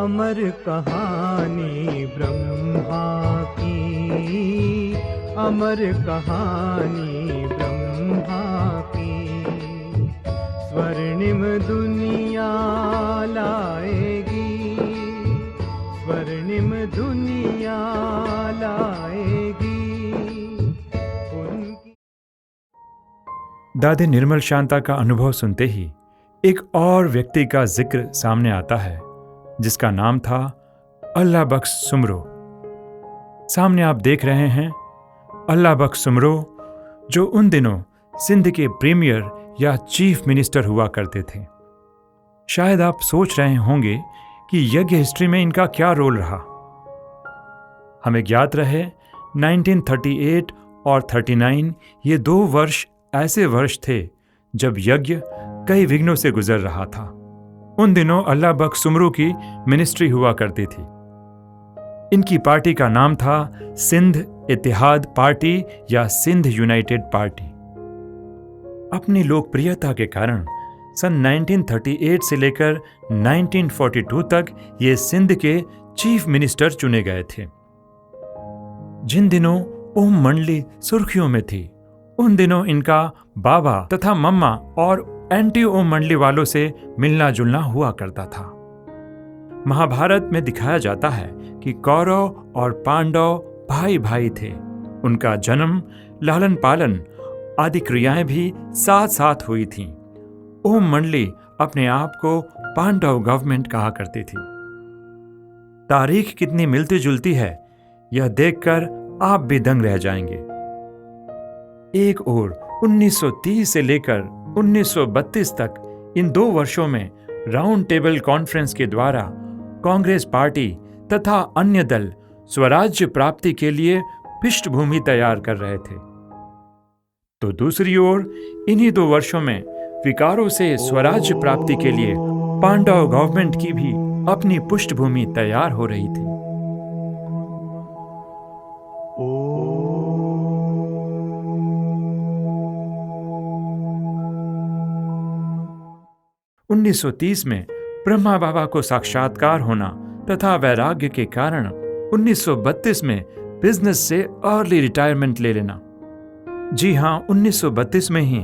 अमर कहानी ब्रह्मा की, अमर कहानी ब्रह्मा की, स्वर्णिम दुनिया लाएगी, स्वर्णिम दुनिया लाएगी उनकी। दादी निर्मल शांता का अनुभव सुनते ही एक और व्यक्ति का जिक्र सामने आता है, जिसका नाम था अल्लाह बख्श सुमरो। सामने आप देख रहे हैं अल्लाह बख्श सुमरो, जो उन दिनों सिंध के प्रीमियर या चीफ मिनिस्टर हुआ करते थे। शायद आप सोच रहे होंगे कि यज्ञ हिस्ट्री में इनका क्या रोल रहा। हमें ज्ञात रहे 1938 और 39 ये 2 वर्ष ऐसे वर्ष थे जब यज्ञ कई विघ्नों से गुजर रहा था। उन दिनों अल्लाह बख्श सुमरो की मिनिस्ट्री हुआ करती थी। इनकी पार्टी का नाम था सिंध इत्तेहाद पार्टी या सिंध यूनाइटेड पार्टी। अपनी लोकप्रियता के कारण सन 1938 से लेकर 1942 तक ये सिंध के चीफ मिनिस्टर चुने गए थे। जिन दिनों ओम मंडली सुर्खियों में थी, उन दिनों इनका बाबा तथा मम्मा और एंटी ओम मंडली वालों से मिलना जुलना हुआ करता था। महाभारत में दिखाया जाता है कि कौरव और पांडव भाई भाई थे। उनका जन्म, लालन पालन आदि क्रियाएं भी साथ साथ हुई थीं। ओम मंडली अपने आप को पांडव गवर्नमेंट कहा करती थी। तारीख कितनी मिलती जुलती है, यह देखकर आप भी दंग रह जाएंगे। एक ओर 1930 से लेकर 1932 तक इन 2 वर्षों में राउंड टेबल कॉन्फ्रेंस के द्वारा कांग्रेस पार्टी तथा अन्य दल स्वराज्य प्राप्ति के लिए पृष्ठभूमि तैयार कर रहे थे, तो दूसरी ओर इन्हीं 2 वर्षों में विकारों से स्वराज्य प्राप्ति के लिए पांडव गवर्नमेंट की भी अपनी पृष्ठभूमि तैयार हो रही थी। 1930 में ब्रह्मा बाबा को साक्षात्कार होना तथा वैराग्य के कारण 1932 में बिजनेस से अर्ली रिटायरमेंट ले लेना। जी हां, 1932 में ही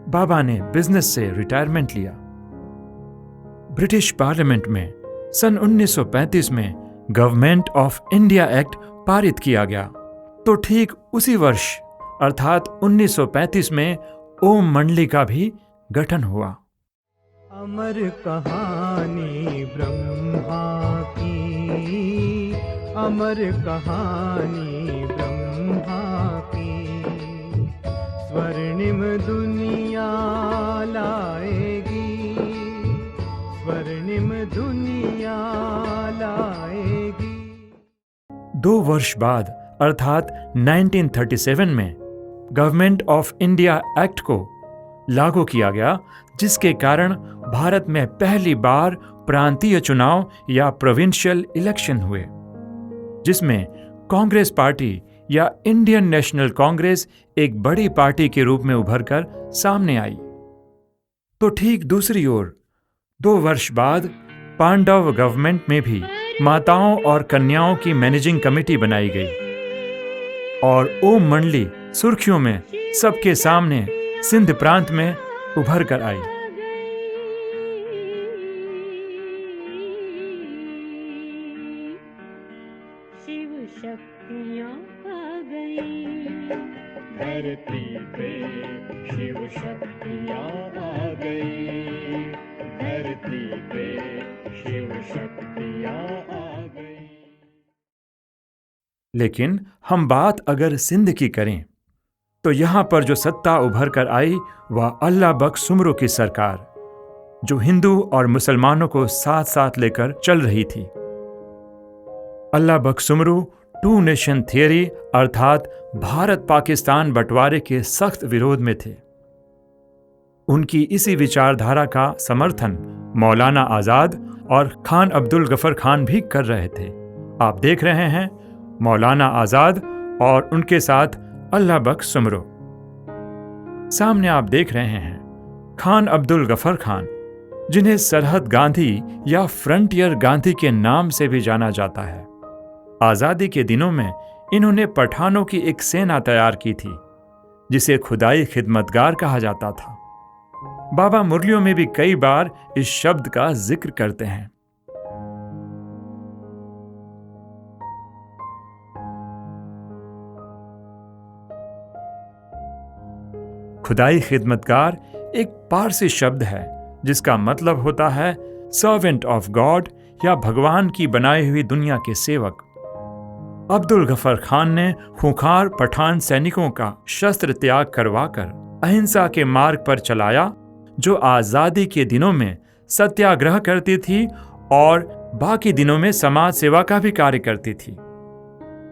बाबा ने बिजनेस से रिटायरमेंट लिया। ब्रिटिश पार्लियामेंट में सन 1935 में गवर्नमेंट ऑफ इंडिया एक्ट पारित किया गया, तो ठीक उसी वर्ष अर्थात 1935 में ओम मंडली का भी गठन हुआ। अमर कहानी ब्रह्मा की, अमर कहानी ब्रह्मा की, स्वर्णिम दुनिया लाएगी, स्वर्णिम दुनिया लाएगी। 2 वर्ष बाद अर्थात 1937 में गवर्नमेंट ऑफ इंडिया एक्ट को लागू किया गया, जिसके कारण भारत में पहली बार प्रांतीय चुनाव या प्रोविंशियल इलेक्शन हुए, जिसमें कांग्रेस पार्टी या इंडियन नेशनल कांग्रेस एक बड़ी पार्टी के रूप में उभरकर सामने आई। तो ठीक दूसरी ओर 2 वर्ष बाद पांडव गवर्नमेंट में भी माताओं और कन्याओं की मैनेजिंग कमेटी बनाई गई और ओम मंडली सुर्खियों में सबके सामने सिंध प्रांत में उभर कर आई। शिव शक्तियाँ आ गई धरती पे, शिव शक्तियाँ आ गई धरती पे, शिव शक्तियाँ आ गई। लेकिन हम बात अगर सिंध की करें, तो यहां पर जो सत्ता उभर कर आई वह अल्लाह बख्श सुमरो की सरकार, जो हिंदू और मुसलमानों को साथ साथ लेकर चल रही थी। अल्लाह बख्श सुमरो 2 नेशन थियरी अर्थात भारत पाकिस्तान बंटवारे के सख्त विरोध में थे। उनकी इसी विचारधारा का समर्थन मौलाना आजाद और खान अब्दुल गफर खान भी कर रहे थे। आप देख रहे हैं मौलाना आजाद और उनके साथ अल्लाह बख्श सुमरो। सामने आप देख रहे हैं खान अब्दुल गफर खान, जिन्हें सरहद गांधी या फ्रंटियर गांधी के नाम से भी जाना जाता है। आजादी के दिनों में इन्होंने पठानों की एक सेना तैयार की थी जिसे खुदाई खिदमतगार कहा जाता था। बाबा मुरलियों में भी कई बार इस शब्द का जिक्र करते हैं। खुदाई खिदमतगार एक पारसी शब्द है जिसका मतलब होता है सर्वेंट ऑफ गॉड या भगवान की बनाई हुई दुनिया के सेवक। अब्दुल गफर खान ने खूंखार पठान सैनिकों का शस्त्र त्याग करवाकर अहिंसा के मार्ग पर चलाया, जो आजादी के दिनों में सत्याग्रह करती थी और बाकी दिनों में समाज सेवा का भी कार्य करती थी।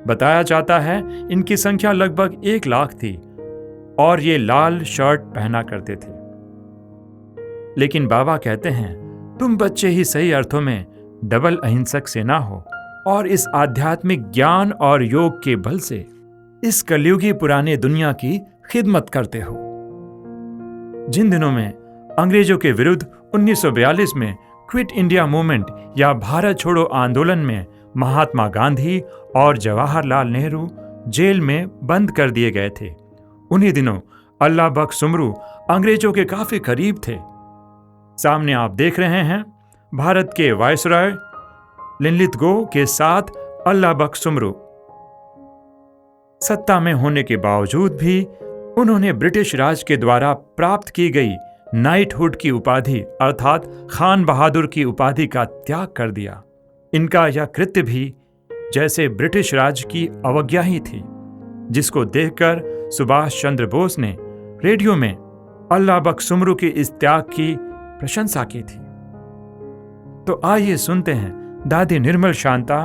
बताया जाता है इनकी संख्या लगभग 1 लाख थी और ये लाल शर्ट पहना करते थे। लेकिन बाबा कहते हैं, तुम बच्चे ही सही अर्थों में डबल अहिंसक सेना हो और इस आध्यात्मिक ज्ञान और योग के बल से इस कलयुगी पुराने दुनिया की खिदमत करते हो। जिन दिनों में अंग्रेजों के विरुद्ध 1942 में क्विट इंडिया मूवमेंट या भारत छोड़ो आंदोलन में महात्मा गांधी और जवाहरलाल नेहरू जेल में बंद कर दिए गए थे, उन्हीं दिनों अल्लाह बख्श सुमरू अंग्रेजों के काफी करीब थे। सामने आप देख रहे हैं भारत के वायसराय लिनलिथगो के साथ अल्लाह बख्श सुमरू। सत्ता में होने के बावजूद भी उन्होंने ब्रिटिश राज के द्वारा प्राप्त की गई नाइटहुड की उपाधि अर्थात खान बहादुर की उपाधि का त्याग कर दिया। इनका यह कृत्य भी जैसे ब्रिटिश राज की अवज्ञा ही थी, जिसको देखकर सुभाष चंद्र बोस ने रेडियो में अल्लाह बख्श सुमरू के इस त्याग की प्रशंसा की थी। तो आइए सुनते हैं दादी निर्मल शांता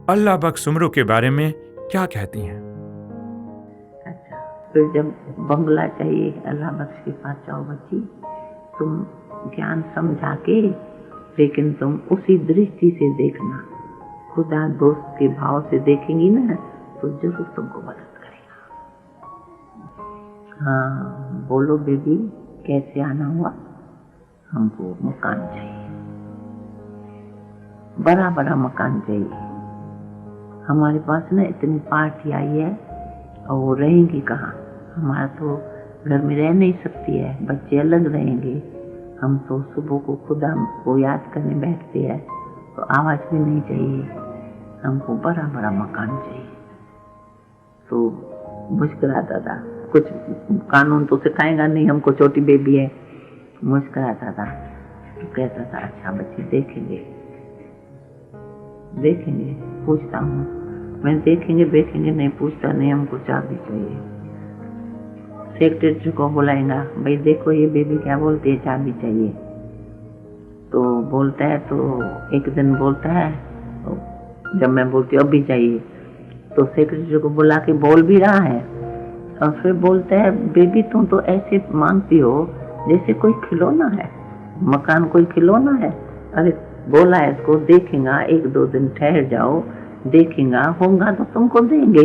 अल्लाह बख्श सुमरू के बारे में क्या कहती हैं। अच्छा, फिर जब बंगला चाहिए अल्लाह बख्श के पास जाओ बच्ची, तुम ज्ञान समझा के, लेकिन तुम उसी दृष्टि से देखना, खुदा दोस्त के भाव से देखेंगी ना तो जरूर तुमको मदद करेगा। हाँ बोलो बेबी, कैसे आना हुआ? हमको मकान चाहिए, बड़ा बड़ा मकान चाहिए। हमारे पास ना इतनी पार्टी आई है और वो रहेंगी कहाँ? हमारा तो घर में रह नहीं सकती है, बच्चे अलग रहेंगे। हम तो सुबह को खुदा को याद करने बैठते हैं तो आवाज भी नहीं चाहिए, हमको बड़ा बड़ा मकान चाहिए। तो मुस्कुराता था, कुछ कानून तो सिखाएगा नहीं, हमको छोटी बेबी है। मुस्कुराता था तो कहता था अच्छा बच्ची देखेंगे देखेंगे, पूछता हूँ मैं, देखेंगे देखेंगे नहीं, पूछता नहीं, हमको चाबी चाहिए। सेक्रेटरी को बुलाएगा, भाई देखो ये बेबी क्या बोलती है, चाबी चाहिए। तो बोलता है, तो एक दिन बोलता है, तो जब मैं बोलती हूँ अभी चाहिए, तो सेक्रेटरी को बुला के बोल भी रहा है और फिर बोलता है बेबी तुम तो ऐसे मांगती हो जैसे कोई खिलौना है, मकान कोई खिलौना है। अरे बोला है इसको, देखेगा 1-2 दिन ठहर जाओ, देखेगा होगा तो तुमको देंगे।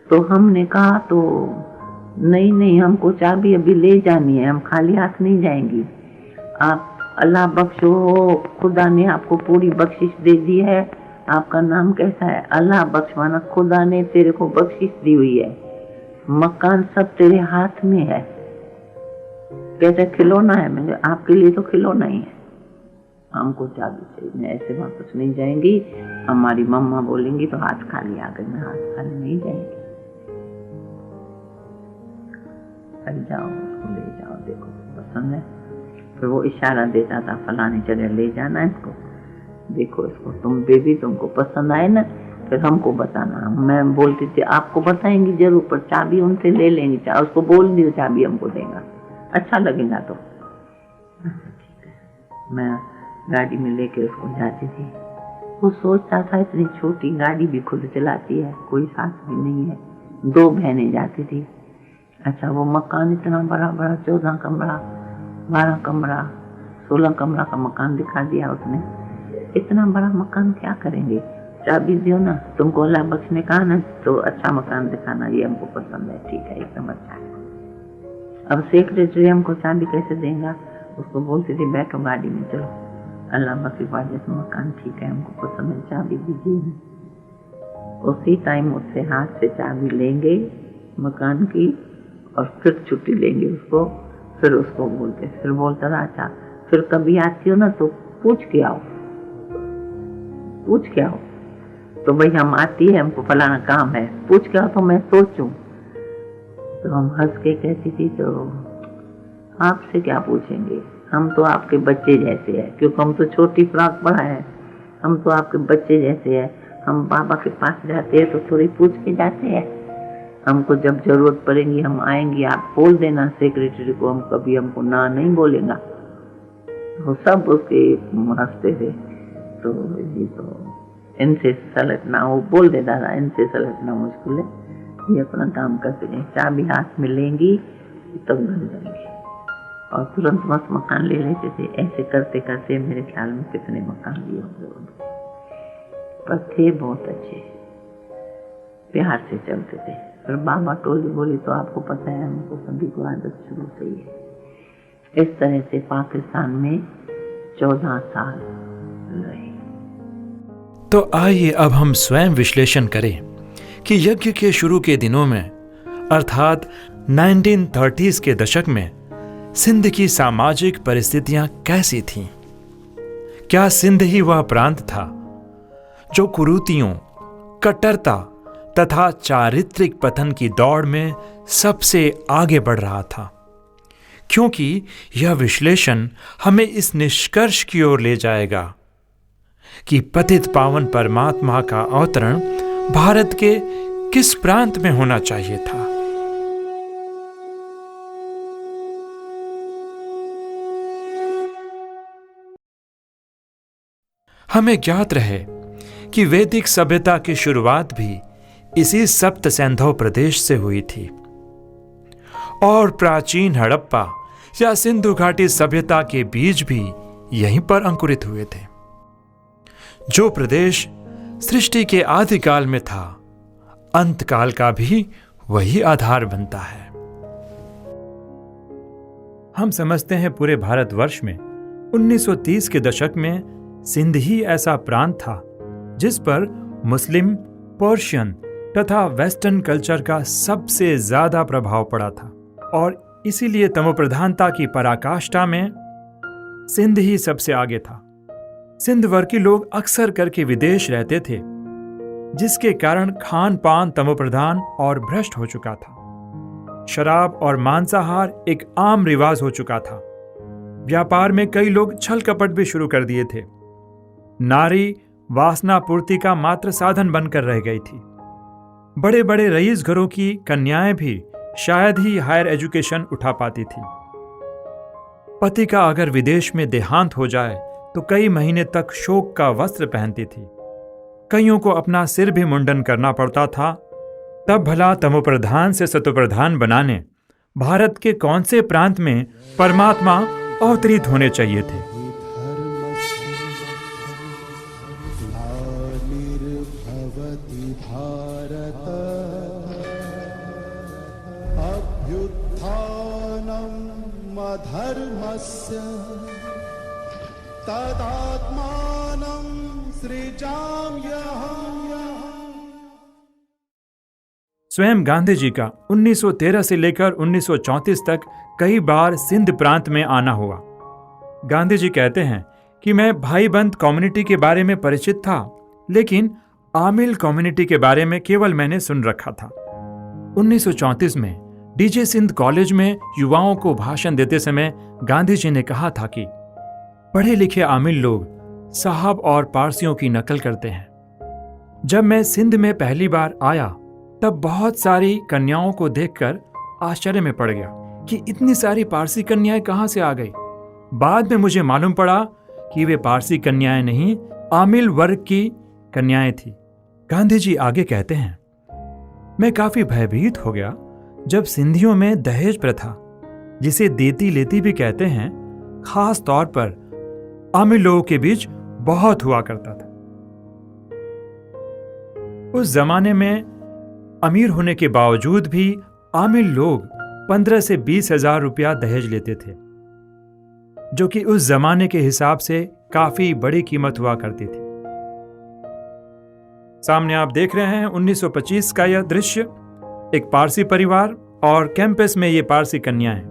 तो हमने कहा तो नहीं नहीं, हमको चाबी अभी ले जानी है, हम खाली हाथ नहीं जाएंगी। आप अल्लाह बख्शो, खुदा ने आपको पूरी बख्शिश दे दी है। आपका नाम कैसा है? अल्लाह बख्श, माना खुदा ने तेरे को बख्शिश दी हुई है, मकान सब तेरे हाथ में है। कैसे खिलौना है? मैंने आपके लिए तो खिलौना ही है, हमको चाबी चाहिए। मैं ऐसे वापस नहीं जाएंगी, हमारी मम्मा बोलेंगी तो हाथ खाली आ गई, मैं हाथ खाली नहीं जाएंगी। जाओ उसको ले जाओ, देखो पसंद है। फिर वो इशारा देता था फलानी जगह ले जाना है इसको, देखो इसको, तुम बेबी तुमको पसंद आए ना फिर हमको बताना। मैं बोलती थी आपको बताएंगी जरूर, पर चाबी उनसे ले लेंगी, उसको बोल दियो चाबी हमको देगा, अच्छा लगेगा तो। ठीक है, मैं गाड़ी में लेके उसको जाती थी। वो सोचता था इतनी छोटी गाड़ी भी खुद चलाती है, कोई साथ भी नहीं है, 2 बहनें जाती थी। अच्छा वो मकान इतना बड़ा बड़ा, 14 कमरा, 12 कमरा, 16 कमरा का मकान दिखा दिया उसने। इतना बड़ा मकान क्या करेंगे? चाबी दियो ना, तुमको अल्लाह बख्श ने कहा ना तो अच्छा मकान दिखाना, ये हमको पसंद है। ठीक है, एकदम अच्छा है। अब सेक्रेटरी हमको चाबी कैसे देगा? उसको बोलती थी बैठो गाड़ी में, चलो अल्लाह बख्श बाजत मकान ठीक है, हमको पसंद है, चाबी दीजिए। उसी टाइम उससे हाथ से चाबी लेंगे मकान की और फिर छुट्टी लेंगे उसको, फिर उसको बोलते, फिर बोलता था अच्छा फिर कभी आती हो ना तो पूछ के आओ, पूछ के आओ। तो भाई हम आती है, हमको फलाना काम है, पूछ के आओ तो मैं सोचूं। तो हम हंस के कहती थी तो आपसे क्या पूछेंगे, हम तो आपके बच्चे जैसे हैं, क्योंकि हम तो छोटी फ्रॉक पढ़ा है, हम तो आपके बच्चे जैसे हैं। हम बाबा के पास जाते हैं तो थोड़ी पूछ के जाते हैं, हमको जब जरूरत पड़ेगी हम आएंगे, आप बोल देना सेक्रेटरी को, हम कभी हमको ना नहीं बोलेगा। तो सब उसके हंसते थे। तो ये तो इनसे सलटना, वो बोल देता था इनसे सलटना मुश्किल है, ये अपना काम करते हैं, चाबी हाथ में लेंगी तब बन जाएंगे। और तुरंत मस्त मकान ले लेते थे। ऐसे करते करते मेरे ख्याल में कितने मकान लिए होंगे, पर थे बहुत अच्छे, प्यार से चलते थे। फिर बाबा टोली बोली तो आपको पता है हमको सभी को आदत शुरू से ही है। इस तरह से पाकिस्तान में 14 साल रहे। तो आइए अब हम स्वयं विश्लेषण करें कि यज्ञ के शुरू के दिनों में अर्थात 1930s के दशक में सिंध की सामाजिक परिस्थितियां कैसी थीं? क्या सिंध ही वह प्रांत था जो कुरीतियों, कट्टरता तथा चारित्रिक पतन की दौड़ में सबसे आगे बढ़ रहा था? क्योंकि यह विश्लेषण हमें इस निष्कर्ष की ओर ले जाएगा कि पतित पावन परमात्मा का अवतरण भारत के किस प्रांत में होना चाहिए था। हमें ज्ञात रहे कि वैदिक सभ्यता की शुरुआत भी इसी सप्त सिंधु प्रदेश से हुई थी और प्राचीन हड़प्पा या सिंधु घाटी सभ्यता के बीज भी यहीं पर अंकुरित हुए थे। जो प्रदेश सृष्टि के आदिकाल में था, अंतकाल का भी वही आधार बनता है। हम समझते हैं पूरे भारतवर्ष में 1930 के दशक में सिंध ही ऐसा प्रांत था जिस पर मुस्लिम, पर्शियन तथा वेस्टर्न कल्चर का सबसे ज्यादा प्रभाव पड़ा था और इसीलिए तमोप्रधानता की पराकाष्ठा में सिंध ही सबसे आगे था। सिंध वर्गी लोग अक्सर करके विदेश रहते थे, जिसके कारण खान पान तमोप्रधान और भ्रष्ट हो चुका था। शराब और मांसाहार एक आम रिवाज हो चुका था। व्यापार में कई लोग छल कपट भी शुरू कर दिए थे। नारी वासना पूर्ति का मात्र साधन बनकर रह गई थी। बड़े बड़े रईस घरों की कन्याएं भी शायद ही हायर एजुकेशन उठा पाती थी। पति का अगर विदेश में देहांत हो जाए तो कई महीने तक शोक का वस्त्र पहनती थी। कईयों को अपना सिर भी मुंडन करना पड़ता था। तब भला तमोप्रधान से सतोप्रधान बनाने भारत के कौन से प्रांत में परमात्मा अवतरित होने चाहिए थे? धर्मस्य तदात्मानं सृजाम्यहम्। स्वयं गांधी जी का 1913 से लेकर 1934 तक कई बार सिंध प्रांत में आना हुआ। गांधी जी कहते हैं कि मैं भाईबंद कम्युनिटी के बारे में परिचित था, लेकिन आमिल कम्युनिटी के बारे में केवल मैंने सुन रखा था। 1934 में डीजे सिंध कॉलेज में युवाओं को भाषण देते समय गांधी जी ने कहा था कि पढ़े लिखे आमिल लोग साहब और पारसियों की नकल करते हैं। जब मैं सिंध में पहली बार आया तब बहुत सारी कन्याओं को देखकर आश्चर्य में पड़ गया कि इतनी सारी पारसी कन्याएं कहां से आ गई। बाद में मुझे मालूम पड़ा कि वे पारसी कन्याएं नहीं, आमिल वर्ग की कन्याएं थी। गांधी जी आगे कहते हैं, मैं काफी भयभीत हो गया जब सिंधियों में दहेज प्रथा, जिसे देती लेती भी कहते हैं, खास तौर पर आमिल लोगों के बीच बहुत हुआ करता था। उस जमाने में अमीर होने के बावजूद भी आमिल लोग 15 से 20 हजार रुपया दहेज लेते थे। जो कि उस जमाने के हिसाब से काफी बड़ी कीमत हुआ करती थी। सामने आप देख रहे हैं 1925 का यह दृश्य, एक पारसी परिवार और कैंपस में ये पारसी कन्याएं।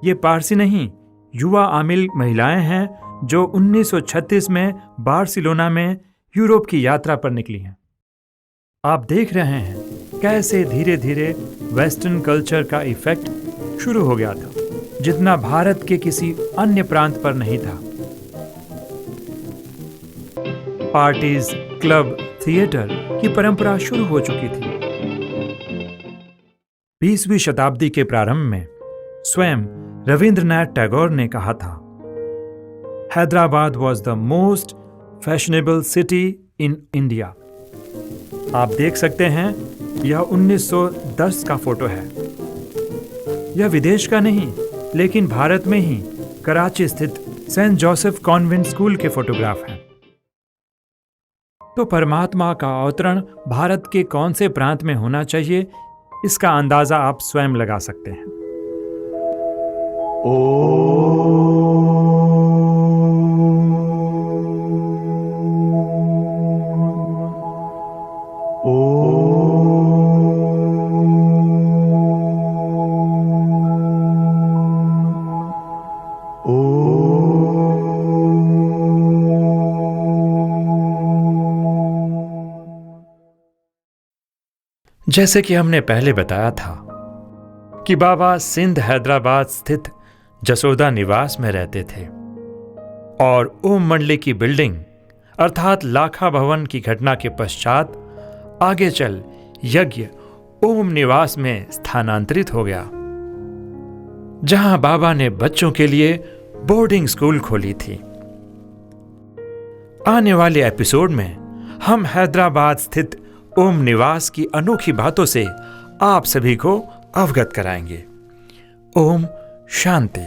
ये पारसी नहीं, युवा आमिल महिलाएं हैं जो 1936 में बार्सिलोना में यूरोप की यात्रा पर निकली हैं। आप देख रहे हैं कैसे धीरे धीरे वेस्टर्न कल्चर का इफेक्ट शुरू हो गया था, जितना भारत के किसी अन्य प्रांत पर नहीं था। पार्टीज, क्लब, थिएटर की परंपरा शुरू हो चुकी थी। 20वीं शताब्दी के प्रारंभ में स्वयं रविंद्रनाथ टैगोर ने कहा था, Hyderabad was the most fashionable city in India. आप देख सकते हैं यह 1910 का फोटो है। यह विदेश का नहीं, लेकिन भारत में ही कराची स्थित सेंट जोसेफ कॉन्वेंट स्कूल के फोटोग्राफ हैं। तो परमात्मा का अवतरण भारत के कौन से प्रांत में होना चाहिए, इसका अंदाजा आप स्वयं लगा सकते हैं। जैसे कि हमने पहले बताया था कि बाबा सिंध हैदराबाद स्थित जसोदा निवास में रहते थे और ओम मंडली की बिल्डिंग अर्थात लाखा भवन की घटना के पश्चात आगे चल यज्ञ ओम निवास में स्थानांतरित हो गया, जहां बाबा ने बच्चों के लिए बोर्डिंग स्कूल खोली थी। आने वाले एपिसोड में हम हैदराबाद स्थित ओम निवास की अनोखी बातों से आप सभी को अवगत कराएंगे। ओम शांति।